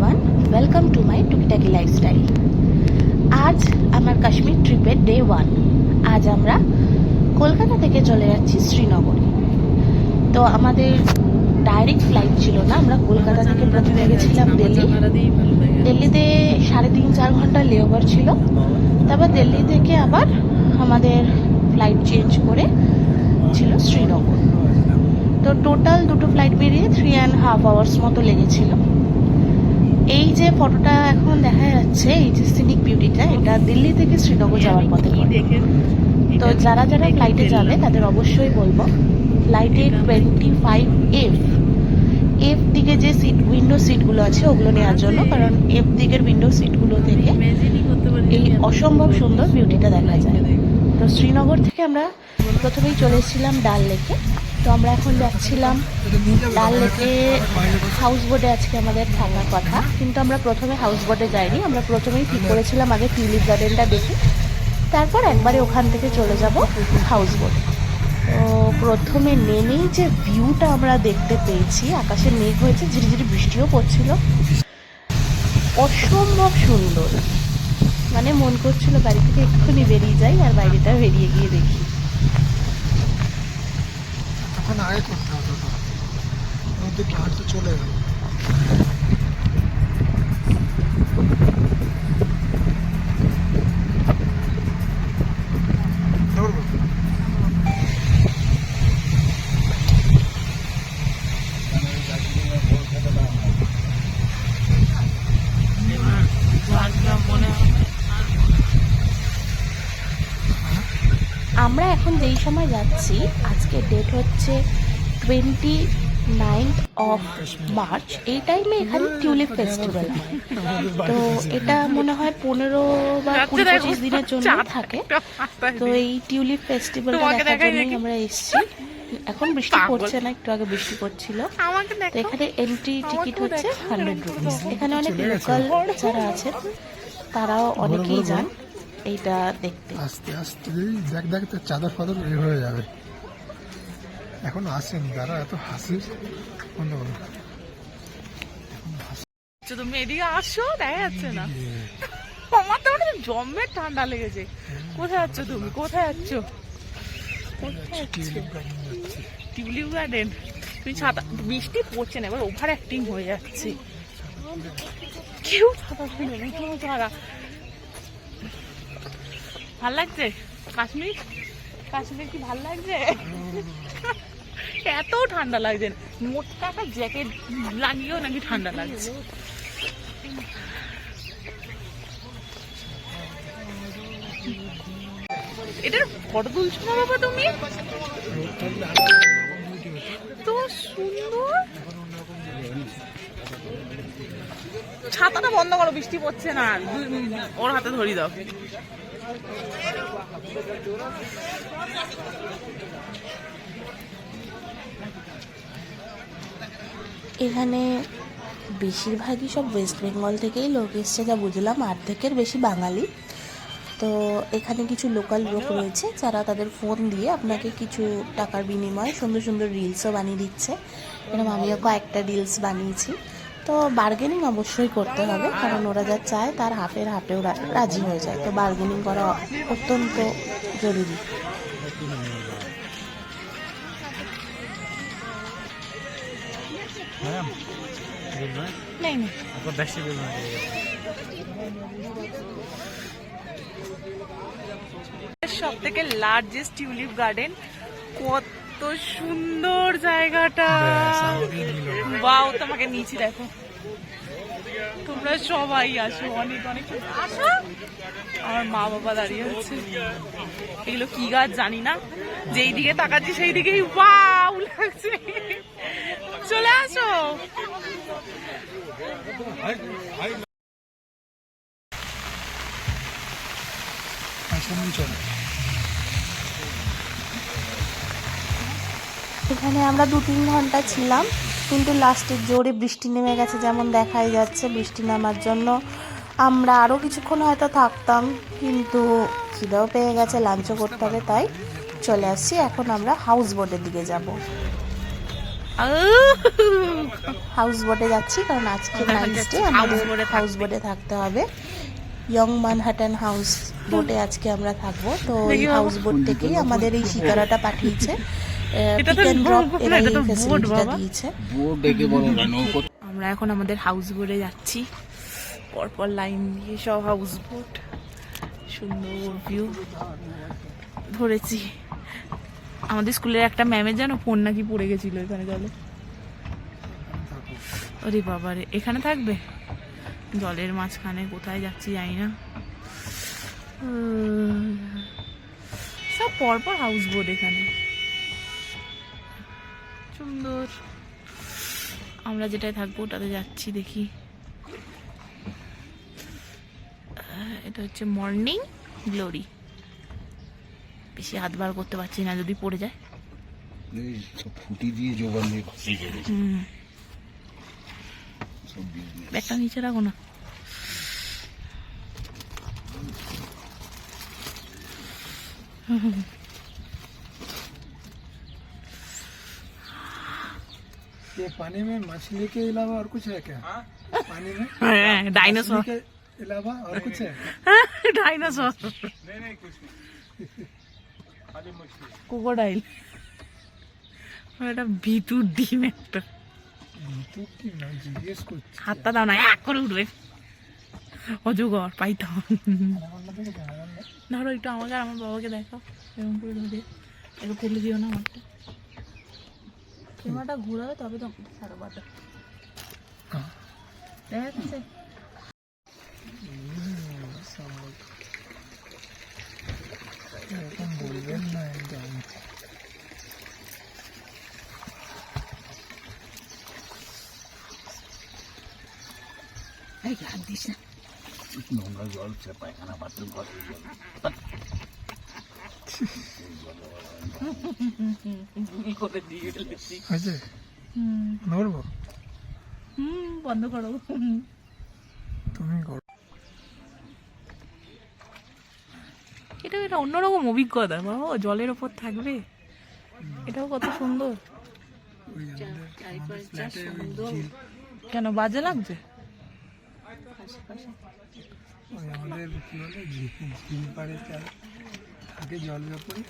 Everyone, welcome to my টুকিটাকি lifestyle. আজ আমার কাশ্মীর ট্রিপের ডে 1। আজ আমরা কলকাতা থেকে চলে যাচ্ছি শ্রীনগরে। তো আমাদের ডাইরেক্ট ফ্লাইট ছিল না, আমরা কলকাতা থেকে প্রথমে গেছিলাম দিল্লিতে 3.5-4 ঘন্টা লেওভার ছিল। তারপর দিল্লি থেকে আবার আমাদের ফ্লাইট চেঞ্জ করে ছিল শ্রীনগর। তো টোটাল দুটো ফ্লাইট বেরিয়ে 3.5 আওয়ার্স মতো লেগেছিল। এই যে ফটোটা এখন দেখা যাচ্ছে, এই যে সিনিক বিউটিটা, এটা দিল্লি থেকে শ্রীনগর যাওয়ার পথে পড়ে। তো যারা যারা ফ্লাইটে যাবে তাদের অবশ্যই বলবো ফ্লাইটে 25F দিকে যে উইন্ডো সিটগুলো আছে ওগুলো নেওয়ার জন্য, কারণ এফ দিকের উইন্ডো সিটগুলো থেকে এই অসম্ভব সুন্দর বিউটিটা দেখা যায়। তো শ্রীনগর থেকে আমরা প্রথমেই চলে এসেছিলাম ডাল লেকে। তো আমরা এখন যাচ্ছিলাম ডাল লেকে। হাউস বোটে আজকে আমাদের থাকার কথা, কিন্তু আমরা প্রথমে হাউস বোটে যাইনি। আমরা প্রথমেই ঠিক করেছিলাম আগে টিউলিপ গার্ডেনটা দেখে তারপর একবারে ওখান থেকে চলে যাব হাউস বোটে। তো প্রথমে নেমেই যে ভিউটা আমরা দেখতে পেয়েছি, আকাশে মেঘ হয়েছে, ঝিরিঝিরি বৃষ্টিও পড়ছিল, অসম্ভব সুন্দর। মানে মন করছিল বাড়ি থেকে এক্ষুনি বেরিয়ে যাই আর বাইরেটা বেরিয়ে গিয়ে দেখি। তখন আগে করতে হতো, নদীর ঘাটটা চলে গেল। আমরা এখন যেই সময় যাচ্ছি, আজকে ডেট হচ্ছে 29 মার্চ। এই টাইমে এখানে টিউলিপ ফেস্টিভ্যাল হয়। তো এটা মনে হয় 15 বা 20-25 দিনের জন্য থাকে। তো এই টিউলিপ ফেস্টিভ্যালটা দেখার জন্যই আমরা এসেছি। এখন বৃষ্টি পড়ছে না, একটু আগে বৃষ্টি পড়ছিল। তো এখানে এন্ট্রি টিকিট হচ্ছে 100 রুপিস। এখানে অনেক লোকাল যারা আছেন তারাও অনেকেই যান এইটা দেখতে। আস্তে আস্তে দেখ দেখ তো চাদর ফাদর বের হয়ে যাবে। এখন আসেনি, তারা এত হাসির বন্ধ করো। তুমি এদিকে আসো, দেখা যাচ্ছে না। আমার তো জম্মের ঠান্ডা লেগেছে। কোথায় যাচ্ছ তুমি? কোথায় যাচ্ছ? Tulip garden. তুমি ছাতা, বৃষ্টি পড়ছে না, এবার ওভার অ্যাক্টিং হয়ে যাচ্ছে। কেউ ছাতা ছিল না, কেউ ছাড়া। ভাল লাগছে কাশ্মীর? কাশ্মীর কি ভাল লাগছে? এত ঠান্ডা লাগছে, মোটা একটা জ্যাকেট লাগিয়েও নাকি ঠান্ডা লাগছে। এটার ফটো তুলছো না বাবা তুমি? তো সুন্দর। ছাতাটা বন্ধ করো, বৃষ্টি পড়ছে না। ওর হাতে ধরিয়ে দাও। এখানে বেশিরভাগই সব ওয়েস্ট বেঙ্গল থেকেই লোক এসছে, যা বুঝলাম, অর্ধেকের বেশি বাঙালি। তো এখানে কিছু লোকাল লোক রয়েছে যারা তাদের ফোন দিয়ে আপনাকে কিছু টাকার বিনিময়ে সুন্দর সুন্দর রিলসও বানিয়ে দিচ্ছে। এরকম আমিও কয়েকটা রিলস বানিয়েছি। তো বার্গেনিং অবশ্যই করতে হবে, কারণ ওরা যা চায় তার হাফেও রাজি হয়ে যায়। তো বার্গেনিং করা অত্যন্ত জরুরি। সব থেকে লার্জেস্ট টিউলিপ গার্ডেন। কত সুন্দর জায়গাটা! বাও, তোমাকে নিচে দেখো। তোমরা সবাই আসো, অনেক অনেক আসো। আমার মা বাবা দাঁড়িয়ে আছে। এগুলো কি গাছ জানি না, যেই দিকে তাকাচ্ছি সেই দিকেই ওয়াও লাগছে। চলে আসো। এখানে আমরা 2-3 ঘন্টা ছিলাম, কিন্তু লাস্টে জোরে বৃষ্টি নেমে গেছে, যেমন দেখাই যাচ্ছে। বৃষ্টি নামার জন্য আমরা আরও কিছুক্ষণ হয়তো থাকতাম, কিন্তু খিদেও পেয়ে গেছে, লাঞ্চও করতে হবে, তাই চলে আসছি। এখন আমরা হাউস বোটের দিকে যাব। হাউস বোটে যাচ্ছি কারণ আজকে আমরা এখন নাইট যাচ্ছি স্টে, house আমাদের boat এ হাউস বোটে থাকতে হবে। ইয়ং ম্যানহাটন হাউস বোটে আজকে আমরা থাকবো। তো এই দেখি বাবা। হাউস বোট থেকেই আমাদের এই শিকারাটা পাঠিয়েছে। এটা পিক তো অ্যান্ড ড্রপ নৌকো না, এরা এটা এই তো boat ফ্যাসিলিটিটা বাবা। দিয়েছে। আমরা এখন আমাদের হাউস বোটে যাচ্ছি, পরপর লাইন দিয়ে সব হাউস বোট, সুন্দর ভিউ ধরেছি। আমাদের স্কুলের একটা ম্যামের যেন ফোন নাকি পড়ে গেছিল এখানে জলে। ওরে বাবারে, এখানে থাকবে জলের মাঝখানে, কোথায় যাচ্ছি জানি না। সব পরপর হাউস বোট এখানে, সুন্দর। আমরা যেটায় থাকবো ওটাতে যাচ্ছি, দেখি। এটা হচ্ছে মর্নিং গ্লোরি। বেশি হাত বার করতে পারছি না, যদি পড়ে যায়। ফুটি দিয়ে জোগান দিয়ে ভাসিয়ে গেছে সব business। ব্যাগটা নিচে রাখো না। ये पानी में मछली के अलावा और कुछ है क्या? पानी में ডাইনোসর, मछली के अलावा और कुछ है? ডাইনোসর, ক্রোকোডাইল, একটা ভিতুর ডিম একটা। तो की ना জিজ্ঞেস করছি হাতটা দাও না, এক করে উঠবে। অজগর, পাইথন। ধরো একটু আমাকে আর আমার বাবাকে দেখো, এরকম করে ধরে একটু ফেলে দিও না আমারটা। ক্যামেরাটা ঘুরাবে তবে তো সারা বাটা দেখা যাচ্ছে। এরকম বলবেন না একদম। নোংরা জল সে পায়খানা বাথরুম ঘরের জল। হয়েছে নড়বো? বন্ধ করো। তুমি করো। এটা এটা অন্যরকম অভিজ্ঞতা বাবা, জলের ওপর থাকবে, এটাও কত সুন্দর। ওই আমাদের ফ্ল্যাটে ওই ঝিল, কেন বাজে লাগছে? ওই আমাদের কি বলে ঝিল পাড়ে থাকে জলের ওপরে,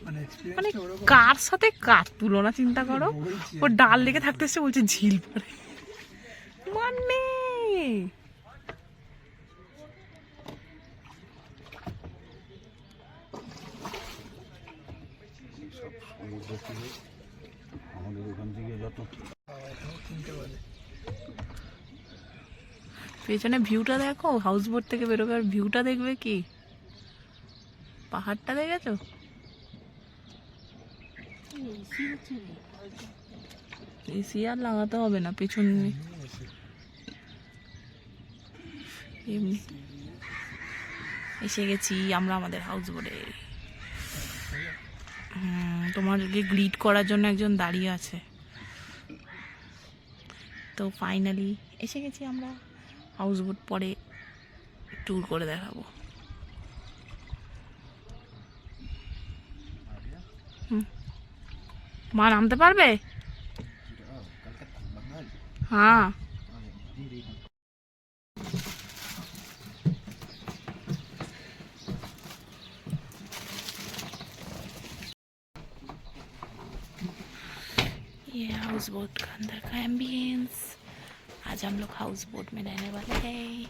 মানে মানে এক্সপিরিয়েন্সটা ওরকম। কার সাথে কার তুলনা চিন্তা করো। বলছি ও ডাল লেগে থাকতে এসে বলছে ঝিল পড়ে, মানে সব সমুদ্র থেকে আমাদের ওখান থেকে যত কিনতে পারে। পেছনে ভিউটা দেখো, হাউস বোট থেকে বেরোবে আর ভিউটা দেখবে কি, পাহাড়টা দেখেছো? এসি আর লাগাতে হবে না পেছনে, এমনি এসে গেছি আমরা আমাদের হাউস বোটে। তোমাকে গ্রিট করার জন্য একজন দাঁড়িয়ে আছে। তো ফাইনালি এসে গেছি আমরা হাউস বোট, পরে ট্যুর করে দেখাবো। মা নামতে পারবে? হ্যাঁ। ये हाउस बोट का अंदर का एम्बियंस। आज हम लोग हाउस बोट में रहने वाले हैं।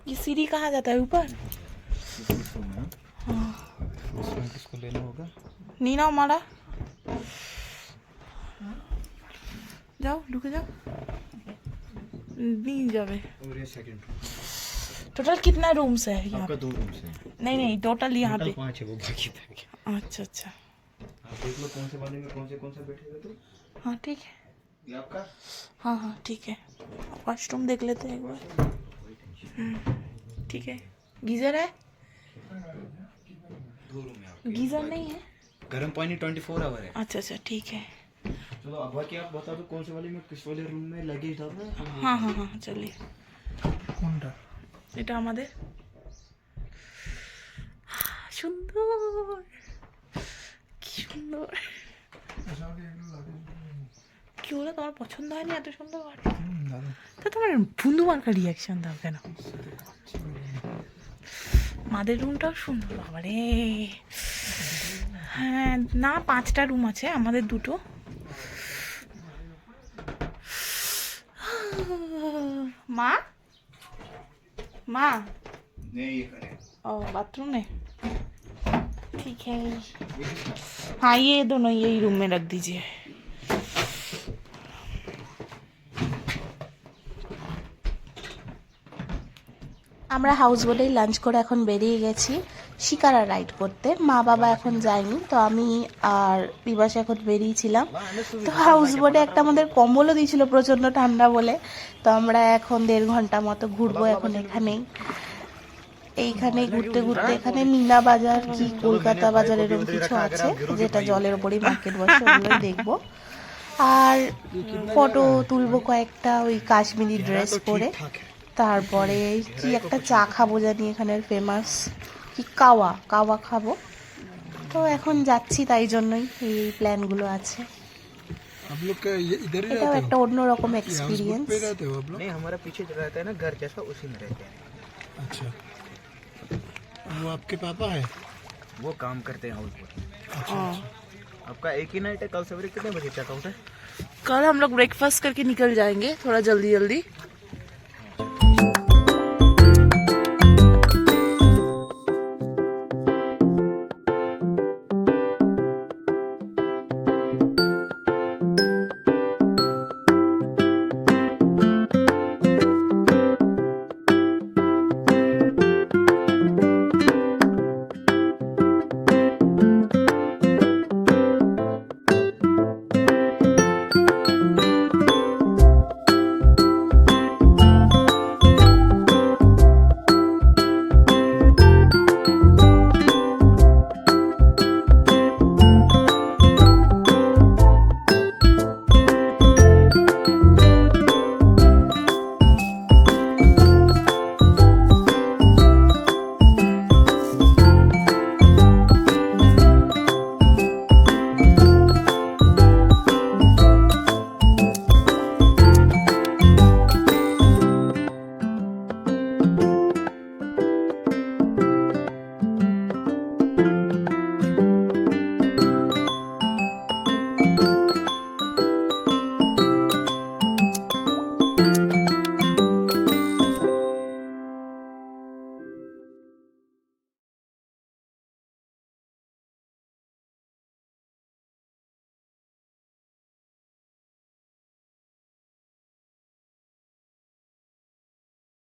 ये सीढ़ी कहाँ जाता है ऊपर? किसको लेना होगा? नीना हमारा जाओ, ढुके जाओ, नहीं जावे। और ये सेकंड टोटल कितना रूम्स है यहाँ? आपका 2 रूम्स है। नहीं नहीं, टोटल यहाँ पे 5 है, वो बाकी था क्या? अच्छा अच्छा, आप देख लो कौन से वाले में कौन से बैठेगा। तो हाँ ठीक है, ये आपका हाँ हाँ ठीक है। वॉशरूम देख लेते हैं एक बार। ठीक है, गीजर है? दो रूम है आपके। गीजर नहीं है? गर्म पानी 24 आवर है। अच्छा अच्छा ठीक है। चलो अब बाकी आप बता दो कौन से वाले में किस वाले रूम में लगेज डालना है। हाँ हाँ हाँ चलिए। কোনটা? এটা আমাদের সুন্দর, কি সুন্দর। কি হলো, তোমার পছন্দ হয়নি এত সুন্দর ঘর? দারুণ। তা তোমার বন্ধু মার্কা রিয়াকশন দাও কেন? মাদের রুমটাও সুন্দর বাবারে। হ্যাঁ না 5টা রুম আছে, আমাদের 2টো। মা মা नहीं ये करें। ओ बाथरूम में ठीक है। हाँ ये दोनों यही रूम में रख दीजिए। আমরা হাউস বোটেই লাঞ্চ করে এখন বেরিয়ে গেছি শিকারা রাইড করতে। মা বাবা এখন যায়নি, তো আমি আর বিবাসা এখন বেরিয়েছিলাম। তো হাউস বোটে একটা আমাদের কম্বলও দিয়েছিল প্রচণ্ড ঠান্ডা বলে। তো আমরা এখন 1.5 ঘন্টা মতো ঘুরবো এখন এখানেই। এইখানে ঘুরতে ঘুরতে এখানে মিনা বাজার কি কলকাতা বাজার এরকম কিছু আছে যেটা জলের ওপরই মার্কেট বসে, ওগুলোই দেখবো। আর ফটো তুলবো কয়েকটা ওই কাশ্মীরি ড্রেস পরে। তারপরে কি একটা চা খাবো জানি এখানের ফেমাস কি কাওয়া কাওয়া খাবো। তো এখন যাচ্ছি, তাই জন্যই এই প্ল্যানগুলো আছে। आप लोग का ये इधर ही এটাও रहते একটা অন্যরকম हो? ये हाउस बोट এক্সপিরিয়েন্স। पे रहते हो आप लोग? नहीं हमारा पीछे जो रहता है ना घर जैसा, उसी में रहते हैं। अच्छा, वो आपके पापा है? वो काम करते हैं हाउस बोट। अच्छा अच्छा। आपका एक ही नाइट है, कल सवेरे कितने बजे चेकआउट है? कल हम लोग ब्रेकफास्ट करके निकल जाएंगे थोड़ा जल्दी जल्दी।